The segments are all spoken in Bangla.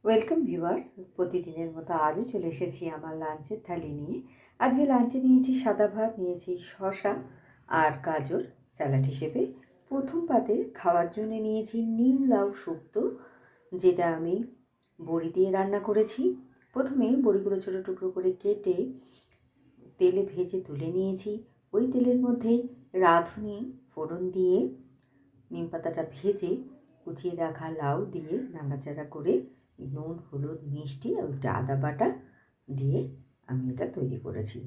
ওয়েলকাম ভিউয়ার্স, প্রতিদিনের মতো আজও চলে এসেছি আমার লাঞ্চের থালি নিয়ে। আজকে লাঞ্চে নিয়েছি সাদা ভাত, নিয়েছি শসা আর গাজর স্যালাড হিসেবে। প্রথম পাতে খাওয়ার জন্য নিয়েছি নিম লাউ শুক্তো, যেটা আমি বড়ি দিয়ে রান্না করেছি। প্রথমে বড়িগুলো ছোটো টুকরো করে কেটে তেলে ভেজে তুলে নিয়েছি। ওই তেলের মধ্যেই রাঁধুনি ফোড়ন দিয়ে নিম পাতাটা ভেজে কুচিয়ে রাখা লাউ দিয়ে নাড়াচাড়া করে নুন, হলুদ, মিষ্টি আর ওইটা আদা বাটা দিয়ে আমি এটা তৈরি করেছি।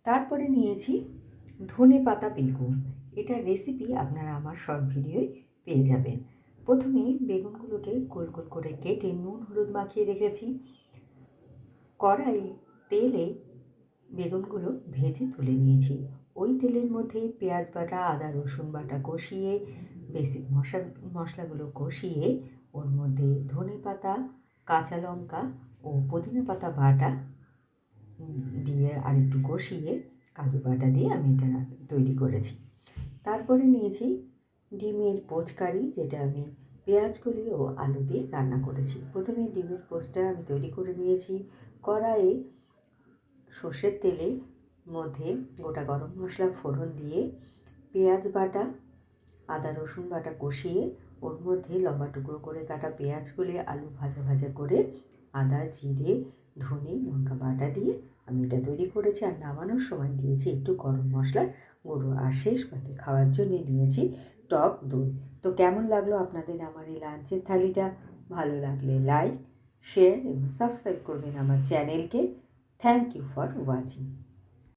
তারপরে নিয়েছি ধনে পাতা বেগুন। এটার রেসিপি আপনারা আমার শর্ট ভিডিওয় পেয়ে যাবেন। প্রথমে বেগুনগুলোকে গোল গোল করে কেটে নুন হলুদ মাখিয়ে রেখেছি। কড়াই তেলে বেগুনগুলো ভেজে তুলে নিয়েছি। ওই তেলের মধ্যে পেঁয়াজ বাটা, আদা রসুন বাটা কষিয়ে বেসিক মশলাগুলো কষিয়ে ওর মধ্যে ধনে পাতা, কাঁচা লঙ্কা ও পুদিনা পাতা বাটা দিয়ে আর একটু কষিয়ে কাজু বাটা দিয়ে আমি এটা তৈরি করেছি। তারপরে নিয়েছি ডিমের পোচকারি, যেটা আমি পেঁয়াজকলি ও আলু দিয়ে রান্না করেছি। প্রথমে ডিমের পোচটা আমি তৈরি করে নিয়েছি। কড়াইয়ে সর্ষের তেলের মধ্যে গোটা গরম মশলা ফোড়ন দিয়ে পেঁয়াজ বাটা, আদা রসুন বাটা কষিয়ে ওর মধ্যে লম্বা টুকরো করে কাটা পেঁয়াজগুলি আলু ভাজা ভাজা করে আদা, জিরে, ধনে, লঙ্কা বাটা দিয়ে আমি এটা তৈরি করেছি। আর নামানোর সময় দিয়েছি একটু গরম মশলার গুঁড়ো। আর শেষ পাতে খাওয়ার জন্য নিয়েছি টক দই। তো কেমন লাগলো আপনাদের আমার এই লাঞ্চের থালিটা? ভালো লাগলে লাইক, শেয়ার এবং সাবস্ক্রাইব করবেন আমার চ্যানেলকে। Thank you for watching.